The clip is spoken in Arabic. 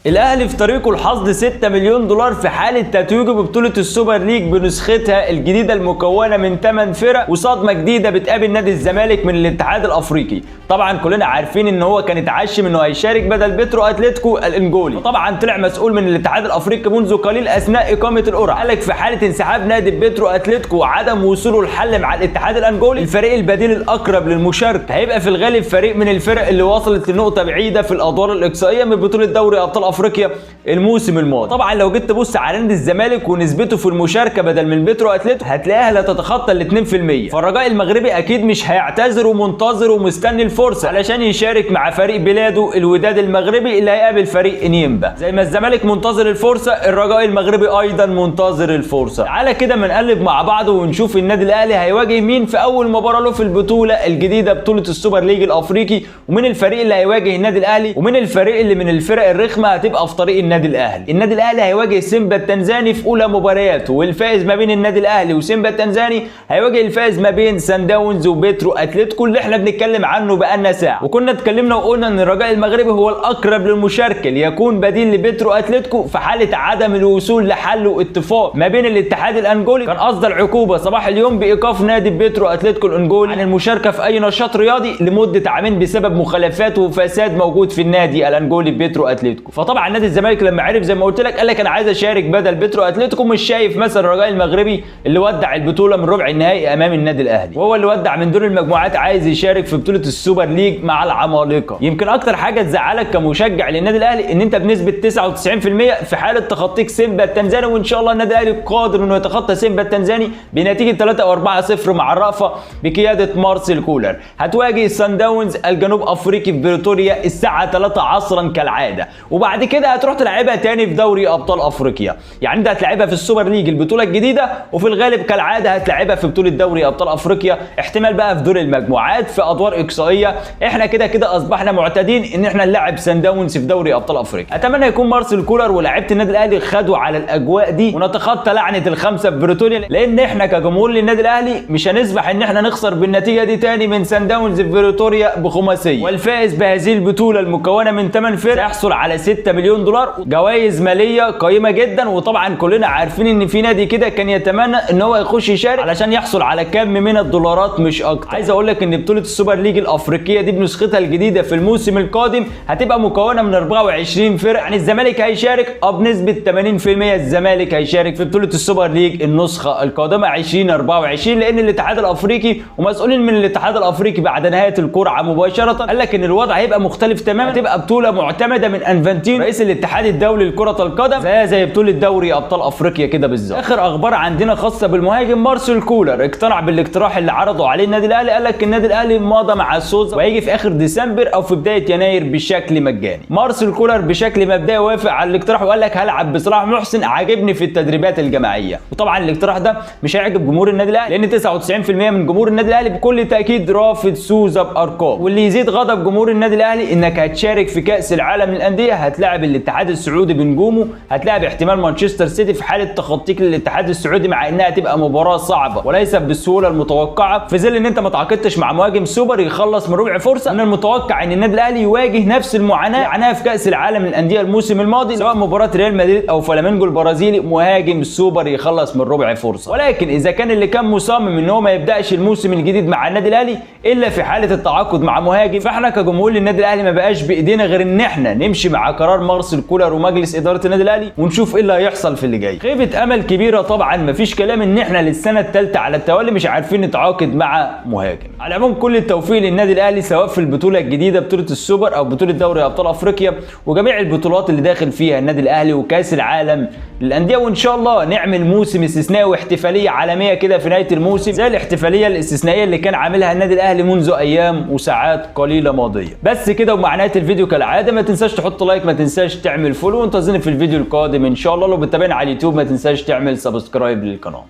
الاهلي في طريقه لحصد 6 مليون دولار في حاله تتويجه ببطوله السوبر ليج بنسختها الجديده المكونه من 8 فرق، وصدمه جديده بتقابل نادي الزمالك من الاتحاد الافريقي. طبعا كلنا عارفين ان هو كان اتعشم انه هيشارك بدل بيترو اتلتيكو الانجولي، وطبعا طلع مسؤول من الاتحاد الافريقي منذ قليل اثناء اقامه القرعه قال لك في حاله انسحاب نادي بيترو اتلتيكو وعدم وصوله لحل مع الاتحاد الانجولي، الفريق البديل الاقرب للمشاركه هيبقى في الغالب فريق من الفرق اللي وصلت لنقطه بعيده في الادوار الاقصائيه من بطوله دوري ابطال افريقيا الموسم الماضي. طبعا لو جيت تبص على نادي الزمالك ونسبته في المشاركه بدل من بيترو اتلتيكو هتلاقيها لا تتخطى ال 2%، فالرجاء المغربي اكيد مش هيعتذر ومنتظر ومستني الفرصه علشان يشارك مع فريق بلاده الوداد المغربي اللي هيقابل فريق انيمبا. زي ما الزمالك منتظر الفرصه، الرجاء المغربي ايضا منتظر الفرصه. تعالى كده بنقلب مع بعض ونشوف النادي الاهلي هيواجه مين في اول مباراه له في البطوله الجديده بطوله السوبر ليج الافريقي، ومن الفريق اللي هيواجه النادي الاهلي، ومن الفريق اللي من الفرق الرخمه هتبقى في طريق النادي الاهلي. النادي الاهلي هيواجه سيمبا التنزاني في اولى مبارياته، والفائز ما بين النادي الاهلي وسيمبا التنزاني هيواجه الفائز ما بين سان داونز وبيترو اتلتيكو اللي احنا بنتكلم عنه بقالنا ساعه. وكنا اتكلمنا وقلنا ان الرجاء المغربي هو الاقرب للمشاركه ليكون بديل لبيترو اتلتيكو في حاله عدم الوصول لحل واتفاق ما بين الاتحاد الانجولي. كان اصدر عقوبه صباح اليوم بايقاف نادي بيترو اتلتيكو الانجولي عن المشاركه في اي نشاط رياضي لمده عامين بسبب مخالفات وفساد موجود في النادي الانجولي بيترو اتلتيكو. فطبعا نادي الزمالك لما عرف زي ما قلت لك قال لك انا عايز اشارك بدل بيترو اتلتيكو، مش شايف مثلا الرجاء المغربي اللي ودع البطوله من ربع النهائي امام النادي الاهلي، وهو اللي ودع من دور المجموعات عايز يشارك في بطوله السوبر ليج مع العمالقه. يمكن اكتر حاجه تزعلك كمشجع للنادي الاهلي ان انت بنسبه 99% في حاله تخطيك سيمبا التنزاني، وان شاء الله النادي الاهلي قادر انه يتخطى سيمبا التنزاني بنتيجه 3 او 4-0 مع الرأفه بقياده مارسيل كولر. هتواجه سان داونز الجنوب افريقي في بريتوريا الساعه 3 عصرا كالعاده، وبعد كده هتروح تلعبها تاني في دوري ابطال افريقيا. يعني انت هتلعبها في السوبر ليج البطوله الجديده، وفي الغالب كالعاده هتلعبها في بطوله دوري ابطال افريقيا، احتمال بقى في دور المجموعات في ادوار اقصائيه. احنا كده اصبحنا معتادين ان احنا نلعب سان داونز في دوري ابطال افريقيا. اتمنى يكون مارسيل كولر ولاعيبه النادي الاهلي خدوا على الاجواء دي ونتخطى لعنه الخمسه في بريتوريا، لان احنا كجمهور للنادي الاهلي مش هنسمح ان احنا نخسر بالنتيجه دي تاني من سان داونز في بريتوريا بخماسيه. والفائز بهذه البطوله المكونه من 8 فرق سيحصل على 6 مليون دولار جوائز ماليه قيمه جدا. وطبعا كلنا عارفين ان في نادي كده كان يتمنى ان هو يخش يشارك علشان يحصل على كم من الدولارات مش اكتر. عايز اقول لك ان بطوله السوبر ليج الافريقيه دي بنسختها الجديده في الموسم القادم هتبقى مكونه من 24 فرق. يعني الزمالك هيشارك بنسبه 80%، الزمالك هيشارك في بطوله السوبر ليج النسخه القادمه 2024، لان الاتحاد الافريقي ومسؤولين من الاتحاد الافريقي بعد نهايه القرعه مباشره قال لك ان الوضع هيبقى مختلف تماما، هتبقى بطوله معتمده من انفانتينو رئيس الاتحاد الدولي لكره القدم زي بطوله دوري ابطال افريقيا كده بالظبط. اخر اخبار عندنا خاصه بالمهاجم مارسيل كولر، اقتنع بالاقتراح اللي عرضه عليه النادي الاهلي. قال لك النادي الاهلي ماضى مع سوزا وهيجي في اخر ديسمبر او في بدايه يناير بشكل مجاني. مارسيل كولر بشكل مبدئي وافق على الاقتراح وقال لك هلعب بصلاح محسن عاجبني في التدريبات الجماعيه. وطبعا الاقتراح ده مش هيعجب جمهور النادي الاهلي لان 99% من جمهور النادي الاهلي بكل تاكيد رافض سوزا بارقام. واللي يزيد غضب جمهور النادي الاهلي انك هتشارك في كاس العالم للانديه، هتلاعب الاتحاد السعودي بنجومه، هتلاعب احتمال مانشستر سيتي في حاله تخطيك للاتحاد السعودي، مع انها تبقى مباراه صعبه وليست بالسهوله المتوقعه في ظل ان انت ما تعاقدتش مع مهاجم سوبر يخلص من ربع فرصه. من المتوقع ان النادي الاهلي يواجه نفس المعاناه في كاس العالم للانديه الموسم الماضي، سواء مباراه ريال مدريد او فلامينجو البرازيلي، مهاجم سوبر يخلص من ربع فرصه. ولكن اذا كان اللي كان مصمم ان هو ما يبداش الموسم الجديد مع النادي الاهلي الا في حاله التعاقد مع مهاجم، فاحنا كجمهور للنادي الاهلي ما بقاش بايدينا غير ان احنا نمشي مع قرار مارسيل كولر ومجلس اداره النادي الاهلي ونشوف ايه اللي هيحصل في اللي جاي. خيبه امل كبيره طبعا، مفيش كلام ان احنا للسنه الثالثه على التوالي مش عارفين نتعاقد مع مهاجم. على العموم كل التوفيق للنادي الاهلي سواء في البطوله الجديده بطوله السوبر او بطوله دوري ابطال افريقيا وجميع البطولات اللي داخل فيها النادي الاهلي وكاس العالم للانديه، وان شاء الله نعمل موسم استثنائي واحتفاليه عالميه كده في نهايه الموسم زي الاحتفاليه الاستثنائيه اللي كان عاملها النادي الاهلي منذ ايام وساعات قليله ماضيه. بس كده ومع نهايه الفيديو كالعاده ما تنساش تحط لايك، ما تنساش تعمل فولو، وانتظرني في الفيديو القادم ان شاء الله. لو بتتابعنا على اليوتيوب ما تنساش تعمل سبسكرايب للقناه.